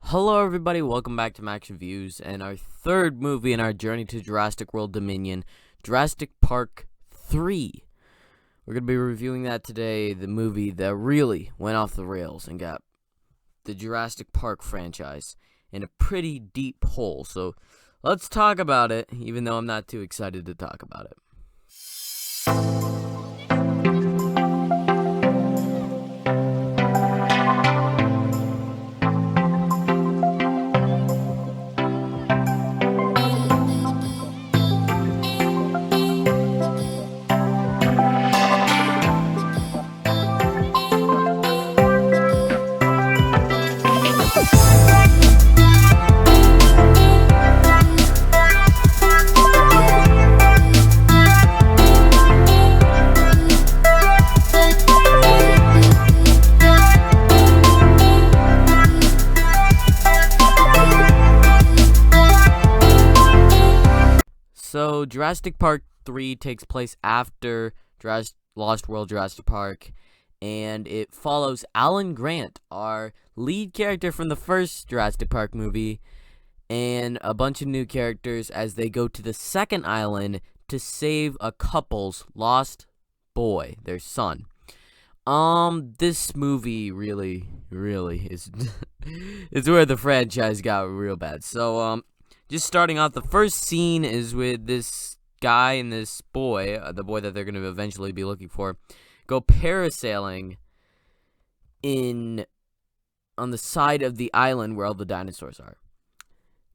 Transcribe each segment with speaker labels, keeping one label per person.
Speaker 1: Hello everybody, welcome back to Max Reviews, and our third movie in our journey to Jurassic World Dominion, Jurassic Park 3. We're going to be reviewing that today, the movie that really went off the rails and got the Jurassic Park franchise in a pretty deep hole. So let's talk about it, even though I'm not too excited to talk about it. So, Jurassic Park 3 takes place after Lost World Jurassic Park, and it follows Alan Grant, our lead character from the first Jurassic Park movie, and a bunch of new characters as they go to the second island to save a couple's lost boy, their son. This movie really is is where the franchise got real bad. So, just starting off, the first scene is with this guy and this boy, the boy that they're going to eventually be looking for, go parasailing on the side of the island where all the dinosaurs are.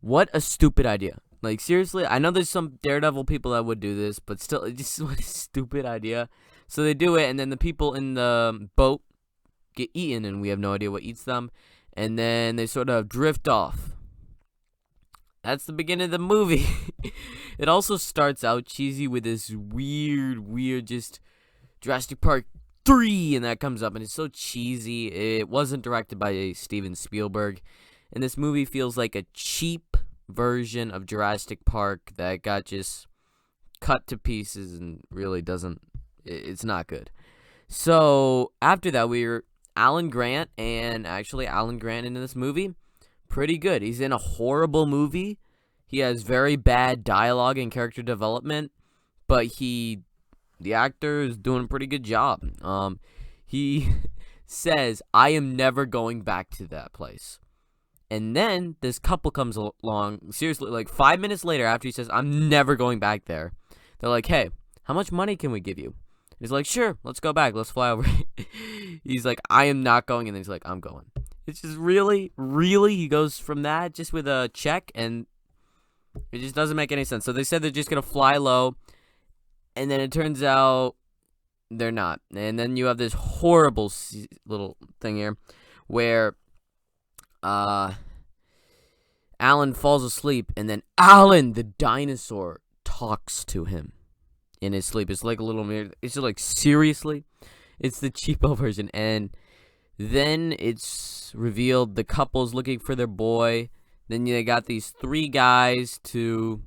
Speaker 1: What a stupid idea. Like, seriously, I know there's some Daredevil people that would do this, but still, it's just what a stupid idea. So they do it, and then the people in the boat get eaten, and we have no idea what eats them, and then they sort of drift off. That's the beginning of the movie. It also starts out cheesy with this weird, just Jurassic Park 3, and that comes up, and it's so cheesy. It wasn't directed by Steven Spielberg, and this movie feels like a cheap version of Jurassic Park that got just cut to pieces and really it's not good. So, after that, we're Alan Grant, and actually Alan Grant in this movie, pretty good. He's in a horrible movie. He has very bad dialogue and character development, but the actor is doing a pretty good job. He says, "I am never going back to that place." And then this couple comes along, seriously, like 5 minutes later after he says, "I'm never going back there." They're like, "Hey, how much money can we give you?" He's like, "Sure, let's go back. Let's fly over." He's like, "I am not going." And then he's like, "I'm going." It's just really, he goes from that just with a check, and it just doesn't make any sense. So they said they're just going to fly low, and then it turns out they're not. And then you have this horrible little thing here where Alan falls asleep, and then Alan, the dinosaur, talks to him in his sleep. It's like a little mirror. It's just like, seriously? It's the cheapo version, and then it's revealed the couple's looking for their boy. Then they got these three guys to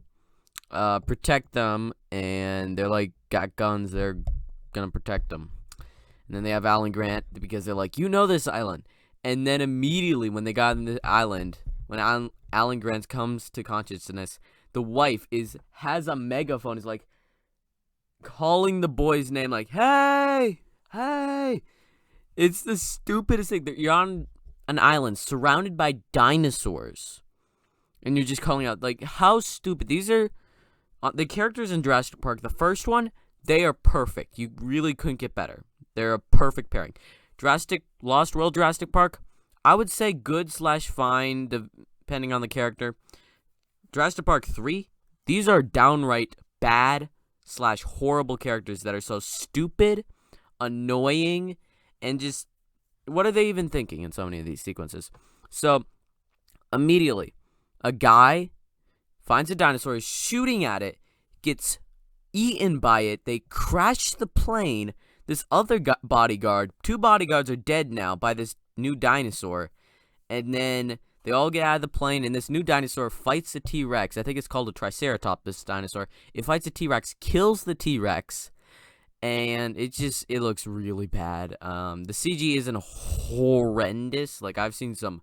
Speaker 1: protect them, and they're like got guns. They're gonna protect them. And then they have Alan Grant because they're like, "You know this island." And then immediately when they got in the island, when Alan Grant comes to consciousness, the wife has a megaphone. Is like calling the boy's name, like, "Hey, hey." It's the stupidest thing. You're on an island surrounded by dinosaurs, and you're just calling out, like, how stupid. These are the characters in Jurassic Park. The first one, they are perfect. You really couldn't get better. They're a perfect pairing. Lost World Jurassic Park, I would say good/fine, depending on the character. Jurassic Park 3, these are downright bad/horrible characters that are so stupid, annoying, and just, what are they even thinking in so many of these sequences? So, immediately, a guy finds a dinosaur, is shooting at it, gets eaten by it, they crash the plane, this other two bodyguards are dead now by this new dinosaur, and then they all get out of the plane, and this new dinosaur fights the T-Rex. I think it's called a Triceratops, this dinosaur. It fights the T-Rex, kills the T-Rex, and it looks really bad. The CG isn't horrendous. Like, I've seen some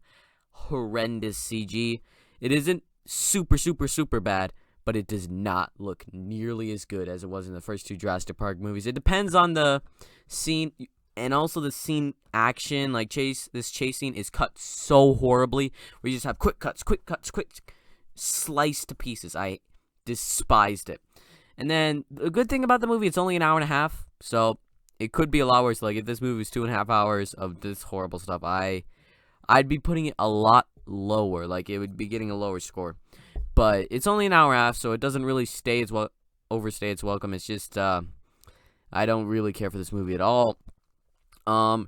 Speaker 1: horrendous CG. It isn't super, super, super bad, but it does not look nearly as good as it was in the first two Jurassic Park movies. It depends on the scene, and also the scene action, like this chase scene is cut so horribly, where you just have quick cuts, quick sliced to pieces. I despised it. And then the good thing about the movie, it's only an hour and a half, so it could be a lot worse. Like if this movie was 2.5 hours of this horrible stuff, I'd be putting it a lot lower. Like it would be getting a lower score. But it's only an hour and a half, so it doesn't really overstay its welcome. It's just I don't really care for this movie at all. And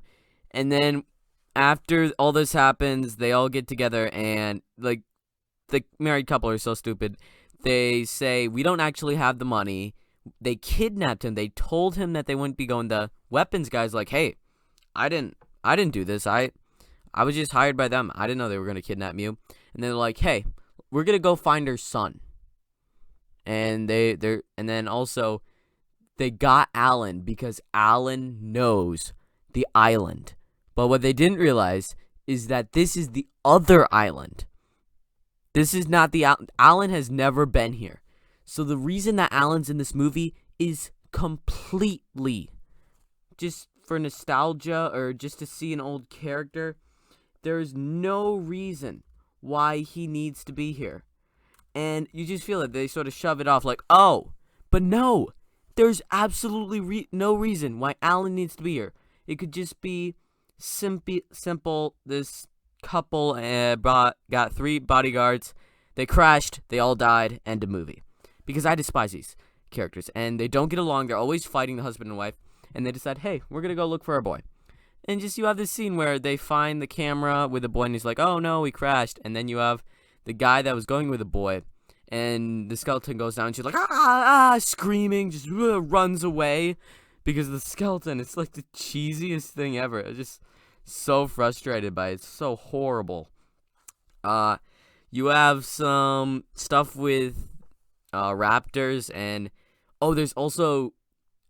Speaker 1: then after all this happens, they all get together, and like the married couple are so stupid. They say, we don't actually have the money. They kidnapped him. They told him that they wouldn't be going. The weapons guy's like, hey, I didn't do this. I was just hired by them. I didn't know they were going to kidnap you. And they're like, hey, we're going to go find her son. And and then also they got Alan because Alan knows the island. But what they didn't realize is that this is the other island. This is not the island. Alan has never been here. So the reason that Alan's in this movie is completely just for nostalgia or just to see an old character. There's no reason why he needs to be here. And you just feel that they sort of shove it off like, oh, but no. There's absolutely no reason why Alan needs to be here. It could just be simple. This couple got 3 bodyguards. They crashed. They all died. End of movie. Because I despise these characters. And they don't get along. They're always fighting, the husband and wife. And they decide, hey, we're going to go look for our boy. And just you have this scene where they find the camera with the boy. And he's like, oh, no, we crashed. And then you have the guy that was going with the boy. And the skeleton goes down. And she's like, screaming. Just runs away. Because the skeleton, it's like the cheesiest thing ever. It's just so frustrated by it. It's so horrible. You have some stuff with raptors, and there's also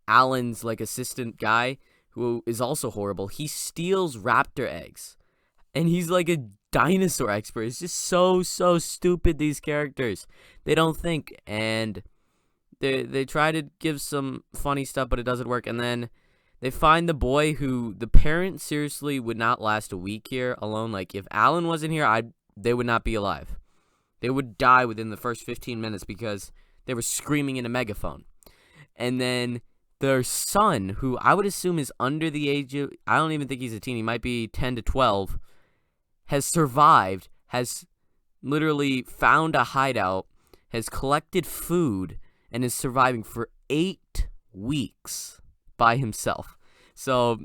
Speaker 1: Alan's like assistant guy who is also horrible. He steals raptor eggs, and he's like a dinosaur expert. It's just so stupid, these characters. They don't think, and they try to give some funny stuff, but it doesn't work. And then they find the boy who the parents seriously would not last a week here alone. Like if Alan wasn't here, they would not be alive. They would die within the first 15 minutes because they were screaming in a megaphone. And then their son, who I would assume is under the age of, I don't even think he's a teen, he might be 10 to 12, has survived, has literally found a hideout, has collected food, and is surviving for 8 weeks by himself. So,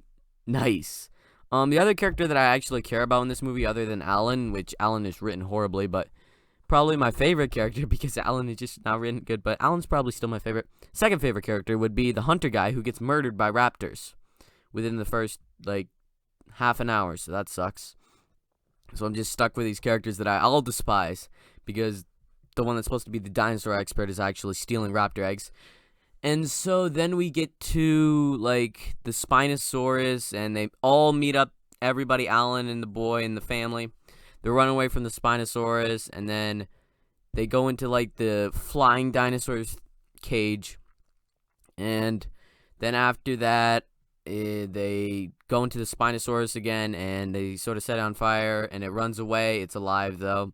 Speaker 1: nice. The other character that I actually care about in this movie, other than Alan, which Alan is written horribly, but probably my favorite character because Alan is just not written good, but Alan's probably still my favorite. Second favorite character would be the hunter guy who gets murdered by raptors within the first, half an hour, so that sucks. So I'm just stuck with these characters that I'll despise because the one that's supposed to be the dinosaur expert is actually stealing raptor eggs. And so then we get to, the Spinosaurus, and they all meet up, everybody, Alan and the boy and the family. They run away from the Spinosaurus, and then they go into, the flying dinosaur's cage. And then after that, they go into the Spinosaurus again, and they sort of set it on fire, and it runs away. It's alive, though.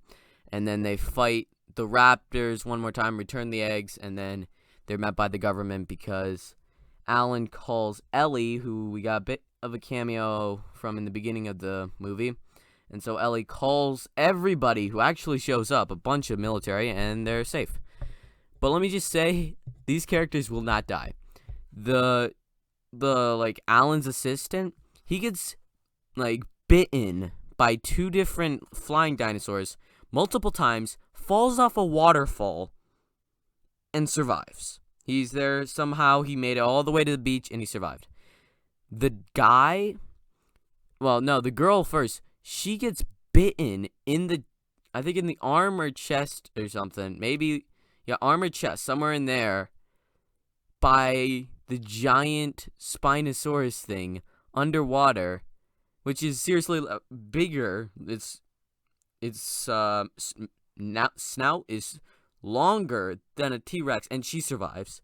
Speaker 1: And then they fight the raptors one more time, return the eggs, and then they're met by the government because Alan calls Ellie, who we got a bit of a cameo from in the beginning of the movie. And so Ellie calls everybody who actually shows up, a bunch of military, and they're safe. But let me just say, these characters will not die. The Alan's assistant, he gets, bitten by 2 different flying dinosaurs multiple times, falls off a waterfall, and survives. He's there somehow. He made it all the way to the beach, and he survived. The girl first, she gets bitten in the arm or chest or something. Maybe, arm or chest, somewhere in there, by the giant Spinosaurus thing underwater, which is seriously bigger. It's its snout is longer than a T-Rex, and she survives.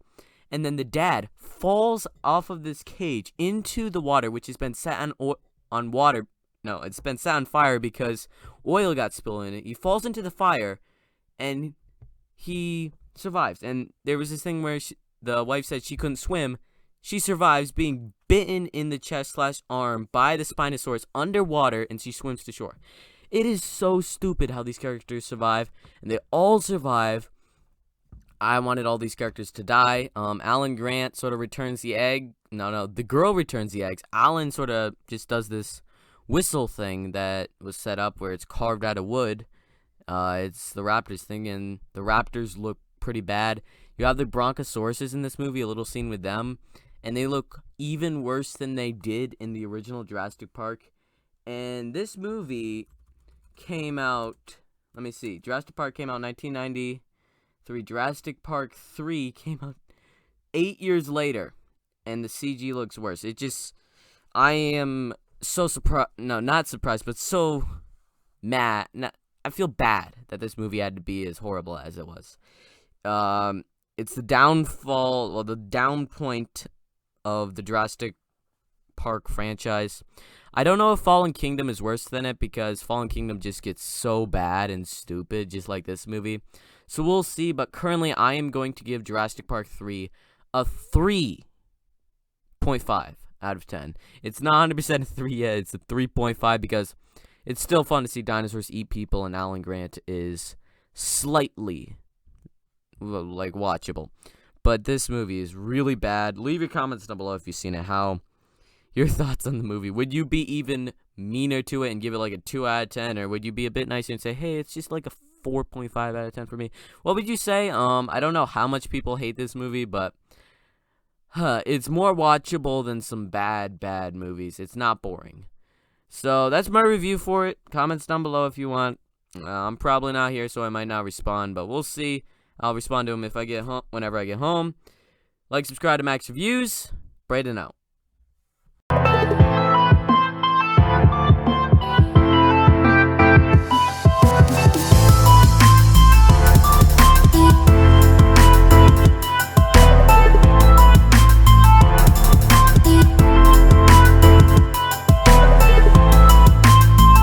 Speaker 1: And then the dad falls off of this cage into the water, which has been set on water. No, it's been set on fire because oil got spilled in it. He falls into the fire, and he survives. And there was this thing where the wife said she couldn't swim. She survives being bitten in the chest/arm by the Spinosaurus underwater, and she swims to shore. It is so stupid how these characters survive, and they all survive. I wanted all these characters to die. Alan Grant sort of returns the egg. No, the girl returns the eggs. Alan sort of just does this whistle thing that was set up where it's carved out of wood. It's the Raptors thing, and the Raptors look pretty bad. You have the Broncosauruses in this movie, a little scene with them, and they look even worse than they did in the original Jurassic Park. And this movie came out, let me see, Jurassic Park came out in 1993. Jurassic Park 3 came out 8 years later, and the CG looks worse. I am so surprised, no, not surprised, but so mad. I feel bad that this movie had to be as horrible as it was. It's the downfall, well, the down point of the Jurassic Park franchise. I don't know if Fallen Kingdom is worse than it, because Fallen Kingdom just gets so bad and stupid, just like this movie. So we'll see, but currently I am going to give Jurassic Park 3 a 3.5 out of 10. It's not 100% a 3 yet, it's a 3.5 because it's still fun to see dinosaurs eat people, and Alan Grant is slightly, like, watchable. But this movie is really bad. Leave your comments down below if you've seen it. Your thoughts on the movie. Would you be even meaner to it and give it like a 2 out of 10? Or would you be a bit nicer and say, hey, it's just like a 4.5 out of 10 for me? What would you say? I don't know how much people hate this movie, but it's more watchable than some bad movies. It's not boring. So that's my review for it. Comments down below if you want. I'm probably not here, so I might not respond, but we'll see. I'll respond to them if I get home, whenever I get home. Like, subscribe to Max Reviews. Braden out.